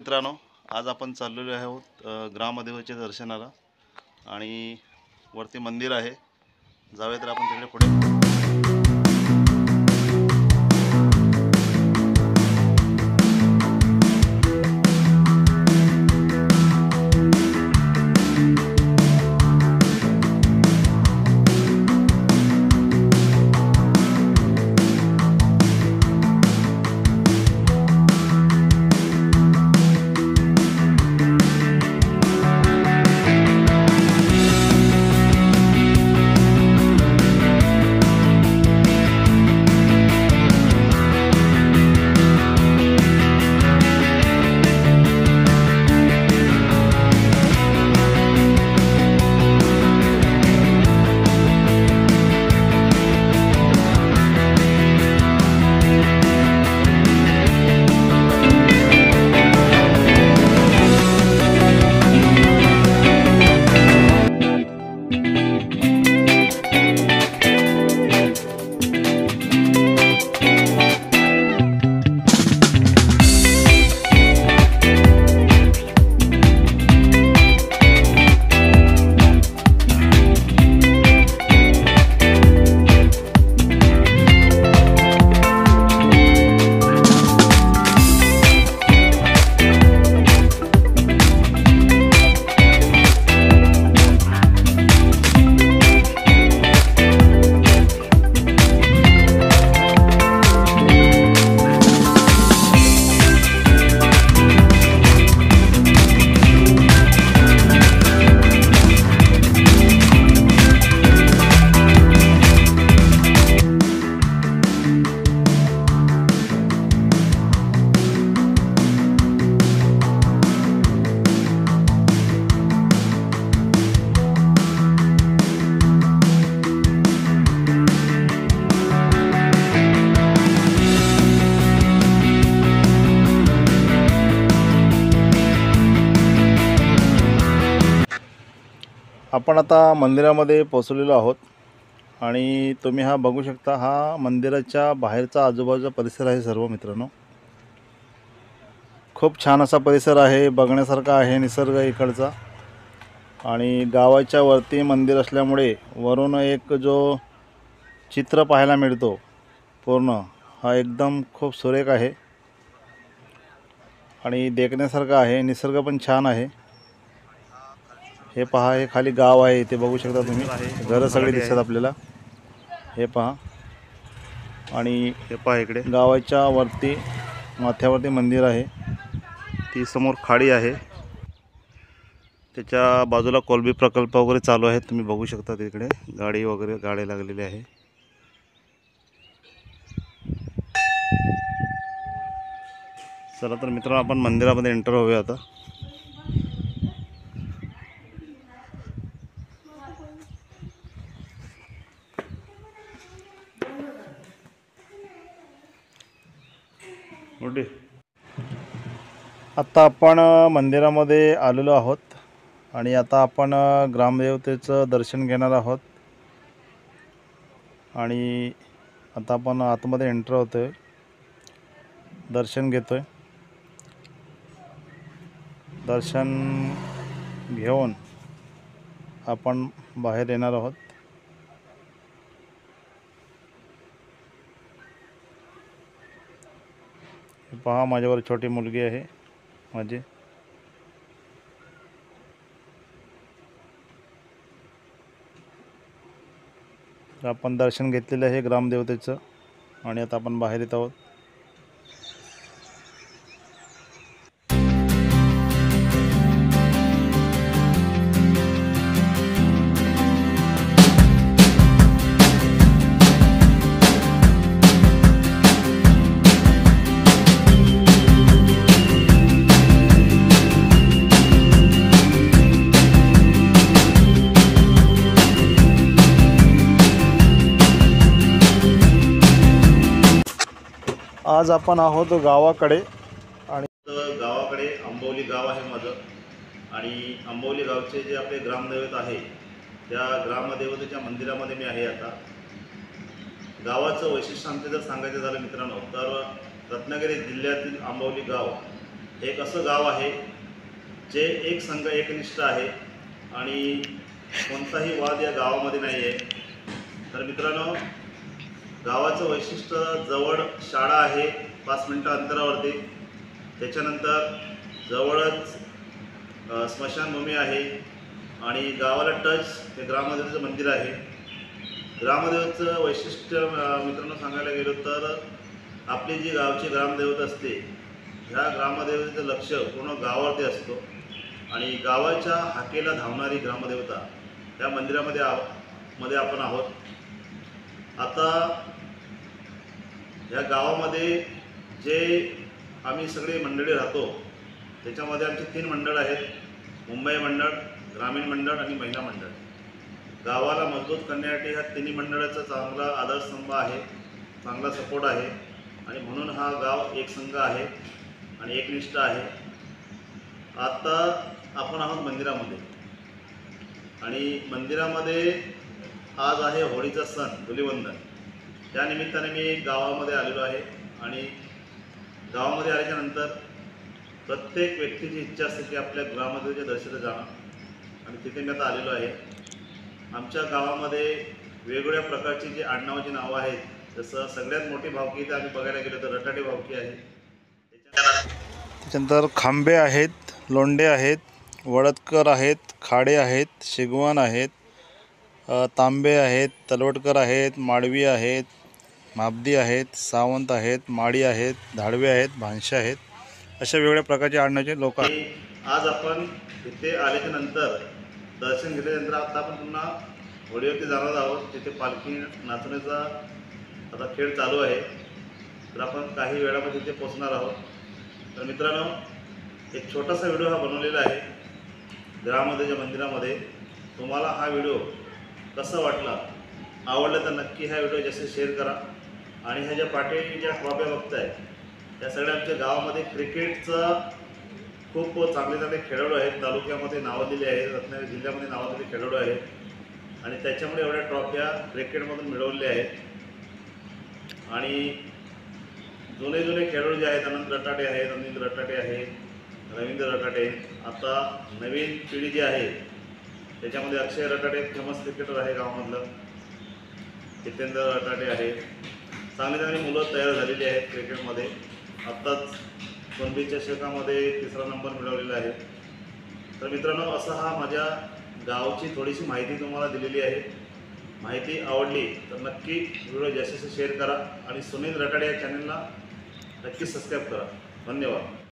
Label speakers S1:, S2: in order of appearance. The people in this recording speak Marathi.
S1: मित्रांनो, आज आपण चाललेलो आहोत ग्रामदेवतेच्या दर्शनाला आणि वरती मंदिर आहे. जाऊया तर आपण तिकडे पुढे. आपण आता मंदिरामध्ये पोहोचलेलो आहोत आणि तुम्ही हा बघू शकता. हा मंदिराच्या बाहेरचा आजूबाजूचा परिसर आहे. सर्व मित्रांनो, खूप छान असा परिसर आहे, बघण्यासारखा आहे निसर्ग इकडचा. आणि गावाच्या वरती मंदिर असल्यामुळे वरून एक जो चित्र पाहायला मिळतो पूर्ण, हा एकदम खूप सुरेख आहे आणि देखण्यासारखा आहे. निसर्ग पण छान आहे. हे पहा, हे खाली गाव आहे. इथे बघू शकता तुम्ही, घरं सगळी दिसतात आपल्याला. हे पहा, आणि हे पहा इकडे गावाच्या वरती माथ्यावरती मंदिर आहे. ती समोर खाडी आहे, त्याच्या बाजूला कोलबी प्रकल्प वगैरे चालू आहे. तुम्ही बघू शकता तिकडे गाडी वगैरे गाड्या लागलेली आहे. चला तर मित्रांनो, आपण मंदिरामध्ये एंटर होऊया आता. आता आपण मंदिरामध्ये आलेलो आहोत आणि आता आपण ग्रामदेवतेचं दर्शन घेणार आहोत. आणि आता आपण आतमध्ये एंटर होतोय, दर्शन घेतोय. दर्शन घेऊन आपण बाहेर येणार आहोत. पहा, माझ्यावर छोटी मुलगी आहे माझी. आपण दर्शन घेतलेलं आहे ग्रामदेवतेचं आणि आता आपण बाहेर येत आहोत. आज आपण आहोत गावाकडे आणि गावाकडे आंबवली गाव आहे माझं. आणि आंबवली गावचे जे आपले ग्रामदैवत आहे त्या ग्रामदेवतेच्या मंदिरामध्ये मी आहे. आता गावाचं वैशिष्ट्य आमचं जर सांगायचं झालं मित्रांनो, तर रत्नागिरी जिल्ह्यातील आंबवली गाव एक असं गाव आहे जे एक संघ एकनिष्ठ आहे आणि कोणताही वाद या गावामध्ये नाही आहे. तर मित्रांनो, गावाचं वैशिष्ट्य जवळ शाळा आहे 5 मिनिटं अंतरावरती. त्याच्यानंतर जवळच स्मशानभूमी आहे आणि गावाला टच हे ग्रामदेवतेचं मंदिर आहे. ग्रामदेवतेचं वैशिष्ट्य मित्रांनो सांगायला गेलो तर आपली जी गावची ग्रामदेवता असते, ह्या ग्रामदेवतेचं लक्ष पूर्ण गावावरती असतो आणि गावाच्या हाकेला धावणारी ग्रामदेवता त्या मंदिरामध्ये आपण आहोत. आता ह्या गावामध्ये जे आम्ही सगळे मंडळी राहतो त्याच्यामध्ये आमची 3 मंडळ आहेत: मुंबई मंडळ, ग्रामीण मंडळ आणि महिला मंडळ. गावाला मजबूत करण्यासाठी ह्या तिन्ही मंडळाचा चांगला आधारस्तंभ आहे, चांगला सपोर्ट आहे आणि म्हणून हा गाव एक संघ आहे आणि एकनिष्ठ आहे. आता आपण आहोत मंदिरामध्ये आणि मंदिरामध्ये आज आहे होळीचा सण, धुलीवंदन. त्या निमित्ताने मी गावामध्ये आलेलो आहे आणि गावामध्ये आल्याच्यानंतर प्रत्येक व्यक्तीची इच्छा असते की आपल्या ग्रामदेवतेच्या दर्शनाला जाणं आणि तिथे मी आता आलेलो आहे. आमच्या गावामध्ये वेगवेगळ्या प्रकारची जी आडनावाची नावं आहेत, जसं सगळ्यात मोठी भावकी इथे आम्ही बघायला गेलो तर रटाटे भावकी आहे. त्याच्यानंतर खांबे आहेत, लोंढे आहेत, वडदकर आहेत, खाडे आहेत, शिगवान आहेत, तांबे आहेत, तलवटकर आहेत, माडवी आहेत, माबदी आहेत, सावंत आहेत, माडी आहेत, धाडवे आहेत, भानशे आहेत, अशा वेगवेगळ्या प्रकारचे आडनावाचे लोक आहेत. आज आपण इथे आल्याच्या नंतर दर्शन घेतल्यानंतर आता आपण पुन्हा होळीवरती जाणार आहोत. तिथे पालखी नाचण्याचा आता खेळ चालू आहे. तर आपण काही वेळामध्ये तिथे पोचणार आहोत. तर मित्रांनो, एक छोटासा व्हिडिओ हा बनवलेला आहे ग्रामदेवतेच्या मंदिरामध्ये. तुम्हाला हा व्हिडिओ कसा वाटला, आवडला तर नक्की हा व्हिडिओ जास्त शेअर करा. आणि ह्या ज्या पाठी ज्या ट्रॉफ्या बघताय त्या सगळ्या आमच्या गावामध्ये क्रिकेटचा खूप चांगले खेळाडू आहेत. तालुक्यामध्ये नावं दिली आहेत, रत्नागिरी जिल्ह्यामध्ये नावं दिली खेळाडू आहेत आणि त्याच्यामुळे एवढ्या ट्रॉफ्या क्रिकेटमधून मिळवलेल्या आहेत. आणि जुने खेळाडू जे आहेत, अनंत रटाटे आहेत, अनिल रटाटे आहेत, रवींद्र रटाटे. आता नवीन पिढी जी आहे त्याच्यामध्ये अक्षय रटाटे फेमस क्रिकेटर आहे गावामधलं, जितेंद्र रटाटे आहे. चांगली मुलं तयार झालेली आहेत क्रिकेटमध्ये. आत्ताच कोणबी चषकामध्ये 3रा नंबर मिळवलेला आहे. तर मित्रांनो, असा हा माझ्या गावची थोडीशी माहिती तुम्हाला दिलेली आहे. माहिती आवडली तर नक्की व्हिडिओ जास्तीत जास्त शेअर करा आणि सुनील रटाडे या चॅनलला नक्की सबस्क्राईब करा. धन्यवाद.